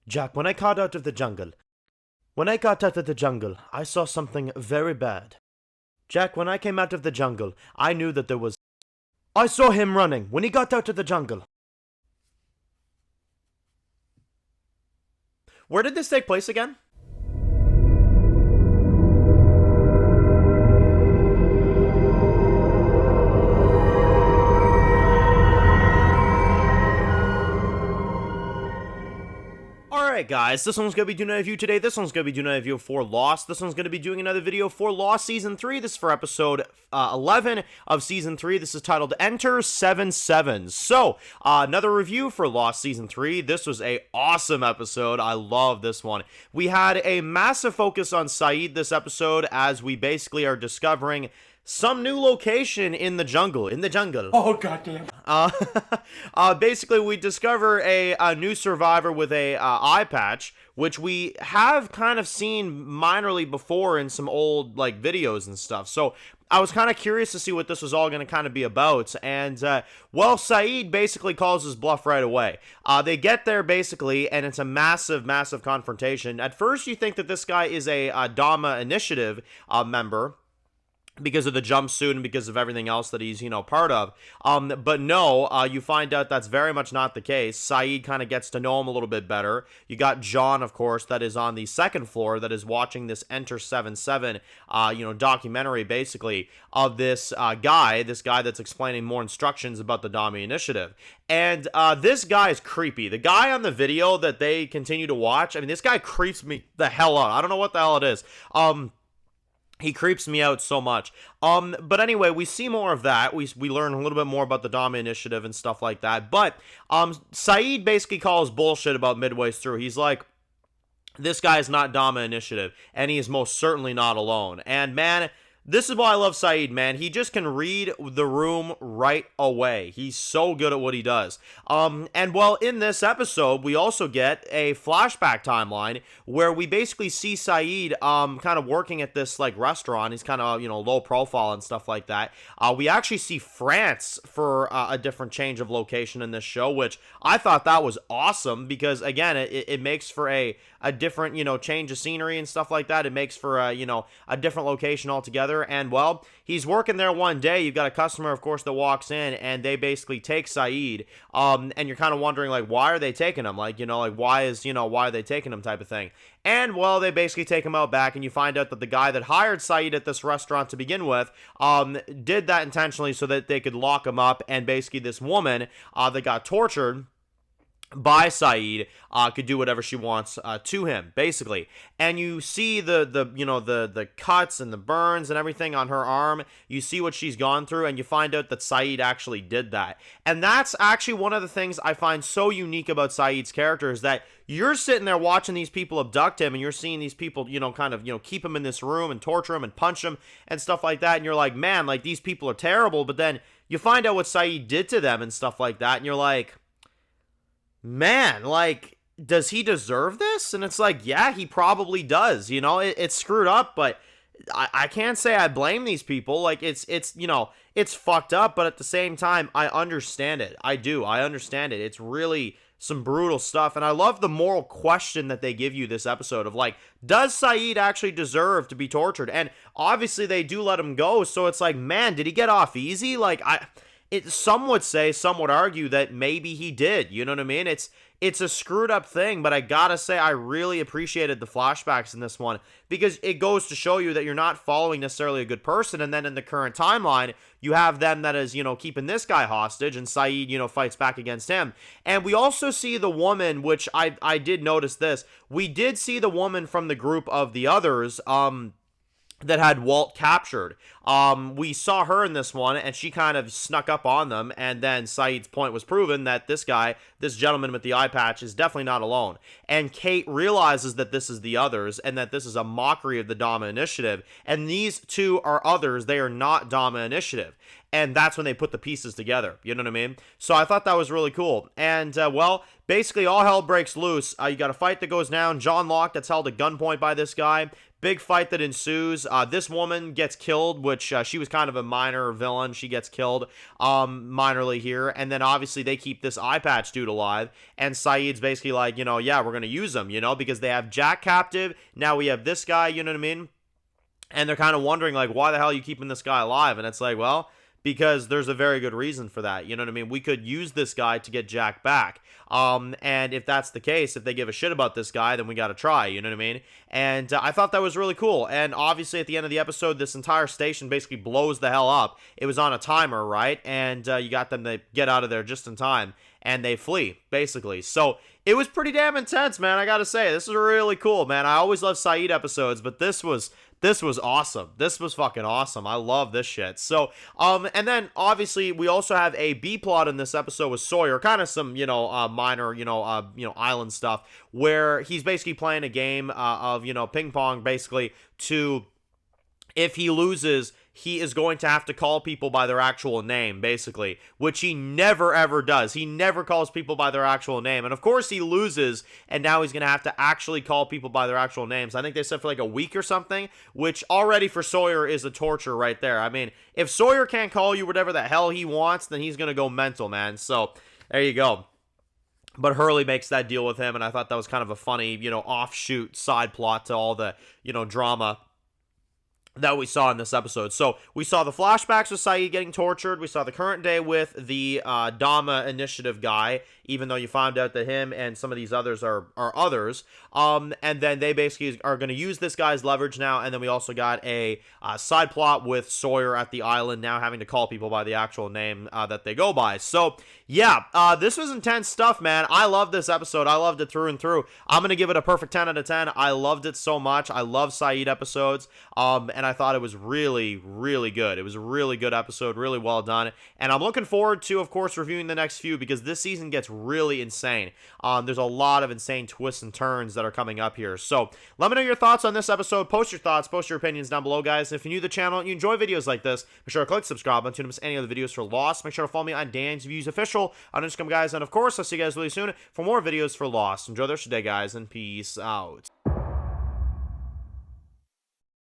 Jack, when I got out of the jungle, when I got out of the jungle, I saw something very bad. Jack, when I came out of the jungle, I knew that there was. I saw him running when he got out of the jungle. Where did this take place again? Alright guys, this one's going to be doing a review today. This one's going to be doing a review for Lost. This one's going to be doing another video for Lost Season 3. This is for episode 11 of Season 3. This is titled Enter 77. So, another review for Lost Season 3. This was a awesome episode. I love this one. We had a massive focus on Sayid this episode as we basically are discovering some new location in the jungle. Oh, goddamn. Basically, we discover a new survivor with a eye patch, which we have kind of seen minorly before in some old, like, videos and stuff. So, I was kind of curious to see what this was all going to kind of be about. And, well, Sayid basically calls his bluff right away. They get there, basically, and it's a massive, massive confrontation. At first, you think that this guy is a Dama Initiative member, because of the jumpsuit and because of everything else that he's, part of. But no, you find out that's very much not the case. Sayid kind of gets to know him a little bit better. You got John, of course, that is on the second floor that is watching this Enter 77, documentary, basically, of this guy that's explaining more instructions about the Dami Initiative. And this guy is creepy. The guy on the video that they continue to watch, I mean, this guy creeps me the hell out. I don't know what the hell it is. He creeps me out so much. But anyway, we see more of that. We learn a little bit more about the Dama Initiative and stuff like that. But Sayid basically calls bullshit about midway through. He's like, this guy is not Dama Initiative, and he is most certainly not alone. And man, this is why I love Sayid, man. He just can read the room right away. He's so good at what he does. And well, in this episode, we also get a flashback timeline where we basically see Sayid kind of working at this like restaurant. He's kind of, low profile and stuff like that. We actually see France for a different change of location in this show, which I thought that was awesome because again, it makes for a different, change of scenery and stuff like that. It makes for a different location altogether. And well, he's working there one day. You've got a customer, of course, that walks in and they basically take Sayid. And you're kind of wondering, like, why are they taking him? Like, why are they taking him type of thing? And well, they basically take him out back and you find out that the guy that hired Sayid at this restaurant to begin with, did that intentionally so that they could lock him up. And basically this woman, that got tortured by Sayid, could do whatever she wants to him, basically. And you see the cuts and the burns and everything on her arm. You see what she's gone through, and you find out that Sayid actually did that. And that's actually one of the things I find so unique about Sayid's character is that you're sitting there watching these people abduct him, and you're seeing these people, keep him in this room and torture him and punch him and stuff like that. And you're like, man, like, these people are terrible. But then you find out what Sayid did to them and stuff like that, and you're like, man, like, does he deserve this? And it's like, yeah, he probably does. It's screwed up, but I can't say I blame these people. Like, it's fucked up, but at the same time, I understand it. I do. I understand it. It's really some brutal stuff. And I love the moral question that they give you this episode of like, does Sayid actually deserve to be tortured? And obviously they do let him go. So it's like, man, did he get off easy? Like, some would say, some would argue that maybe he did. You know what I mean? It's a screwed up thing, but I gotta say I really appreciated the flashbacks in this one because it goes to show you that you're not following necessarily a good person, and then in the current timeline, you have them that is, keeping this guy hostage, and Sayid, fights back against him. And we also see the woman, which I did notice this. We did see the woman from the group of the others, that had Walt captured. We saw her in this one, and she kind of snuck up on them, and then Sayid's point was proven that this gentleman with the eye patch is definitely not alone. And Kate realizes that this is the others, and that this is a mockery of the Dama Initiative, and these two are others, they are not Dama Initiative. And that's when they put the pieces together, you know what I mean? So I thought that was really cool. And, well, basically all hell breaks loose. You got a fight that goes down. John Locke that's held at gunpoint by this guy. Big fight that ensues. This woman gets killed, which which she was kind of a minor villain. She gets killed minorly here. And then obviously they keep this eye patch dude alive. And Saeed's basically like, yeah, we're going to use him, because they have Jack captive. Now we have this guy, you know what I mean? And they're kind of wondering, like, why the hell are you keeping this guy alive? And it's like, well, because there's a very good reason for that. You know what I mean? We could use this guy to get Jack back. And if that's the case, if they give a shit about this guy, then we got to try. You know what I mean? And I thought that was really cool. And obviously, at the end of the episode, this entire station basically blows the hell up. It was on a timer, right? And you got them to get out of there just in time. And they flee, basically. So it was pretty damn intense, man. I gotta say, this is really cool, man. I always love Sayid episodes, but this was awesome. This was fucking awesome. I love this shit. So, and then obviously we also have a B plot in this episode with Sawyer, kind of some, minor, island stuff where he's basically playing a game of, ping pong, basically to, if he loses, he is going to have to call people by their actual name, basically, which he never ever does. He never calls people by their actual name. And of course he loses, and now he's going to have to actually call people by their actual names. I think they said for like a week or something, which already for Sawyer is a torture right there. I mean, if Sawyer can't call you whatever the hell he wants, then he's going to go mental, man. So there you go. But Hurley makes that deal with him, and I thought that was kind of a funny, offshoot side plot to all the, drama that we saw in this episode. So we saw the flashbacks with Sayid getting tortured. We saw the current day with the Dama Initiative guy, even though you found out that him and some of these others are others. And then they basically are going to use this guy's leverage now. And then we also got a side plot with Sawyer at the island now having to call people by the actual name that they go by. So yeah, this was intense stuff, man. I love this episode. I loved it through and through. I'm going to give it a perfect 10 out of 10. I loved it so much. I love Sayid episodes. And I thought it was really, really good. It was a really good episode, really well done. And I'm looking forward to, of course, reviewing the next few because this season gets really insane. There's a lot of insane twists and turns that are coming up here. So let me know your thoughts on this episode. Post your thoughts, post your opinions down below, guys. And if you're new to the channel and you enjoy videos like this, make sure to click subscribe button to not miss any other videos for Lost. Make sure to follow me on Dan's Views Official on Instagram, guys. And of course, I'll see you guys really soon for more videos for Lost. Enjoy the rest of your day, guys, and peace out.